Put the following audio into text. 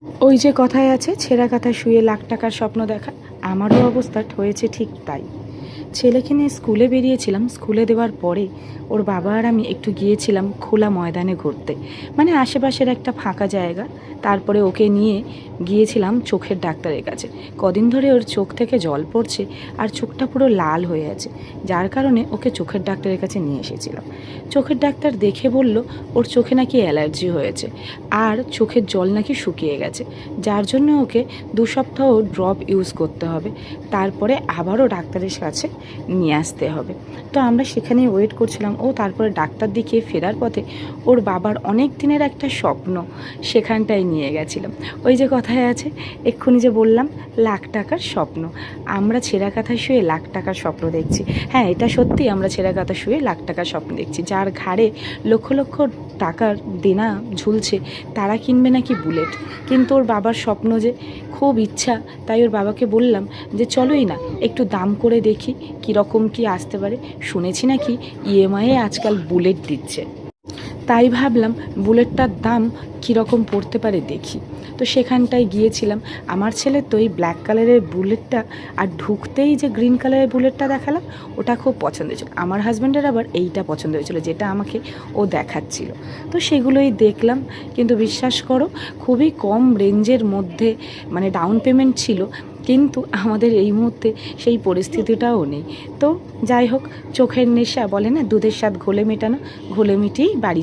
ওই যে কথায় আছে, ছেঁড়া কাঁথায় শুয়ে লাখ টাকার স্বপ্ন দেখা, আমারও অবস্থা হয়েছে ঠিক তাই। ছেলেকে নিয়ে স্কুলে বেরিয়েছিলাম। স্কুলে দেওয়ার পরে ওর বাবা আর আমি একটু গিয়েছিলাম খোলা ময়দানে ঘুরতে, মানে আশেপাশের একটা ফাঁকা জায়গা। তারপরে ওকে নিয়ে গিয়েছিলাম চোখের ডাক্তারের কাছে। কদিন ধরে ওর চোখ থেকে জল পড়ছে আর চোখটা পুরো লাল হয়ে আছে, যার কারণে ওকে চোখের ডাক্তারের কাছে নিয়ে এসেছিলাম। চোখের ডাক্তার দেখে বলল ওর চোখে নাকি অ্যালার্জি হয়েছে আর চোখের জল নাকি শুকিয়ে গেছে, যার জন্য ওকে 2 সপ্তাহ ড্রপ ইউজ করতে হবে, তারপরে আবারও ডাক্তারের কাছে নিয়ে আসতে হবে। তো আমরা সেখানে ওয়েট করছিলাম। ও তারপরে ডাক্তার দেখিয়ে ফেরার পথে ওর বাবার অনেক দিনের একটা স্বপ্ন সেখানটায় নিয়ে গেছিলাম। ওই যে কথায় আছে, এক্ষুনি যে বললাম লাখ টাকার স্বপ্ন, আমরা ছেঁড়া কাঁথায় শুয়ে লাখ টাকার স্বপ্ন দেখছি। হ্যাঁ, এটা সত্যি, আমরা ছেঁড়া কাঁথা শুয়ে লাখ টাকার স্বপ্ন দেখছি। যার ঘাড়ে লক্ষ লক্ষ টাকার দেনা ঝুলছে তারা কিনবে নাকি বুলেট, কিন্তু ওর বাবার স্বপ্ন যে খুব ইচ্ছা, তাই ওর বাবাকে বললাম যে চলোই না একটু দাম করে দেখি কীরকম কী আসতে পারে। শুনেছি নাকি ইএমআইয়ে আজকাল বুলেট দিচ্ছে, তাই ভাবলাম বুলেটটার দাম কীরকম পড়তে পারে দেখি। তো সেখানটায় গিয়েছিলাম। আমার ছেলের তো এই ব্ল্যাক কালারের বুলেটটা আর ঢুকতেই যে গ্রিন কালারের বুলেটটা দেখালাম ওটা খুব পছন্দ হয়েছিল। আমার হাজব্যান্ডের আবার এইটা পছন্দ হয়েছিল যেটা আমাকে ও দেখাচ্ছিল। তো সেগুলোই দেখলাম, কিন্তু বিশ্বাস করো খুবই কম রেঞ্জের মধ্যে, মানে ডাউন পেমেন্ট ছিল, কিন্তু আমাদের এই মুহূর্তে সেই পরিস্থিতিটাও নেই। তো যাই হোক, চোখের নেশা বলে না, দুধের স্বাদ ঘোলে মেটানো, ঘোলে মিটিয়েই বাড়ি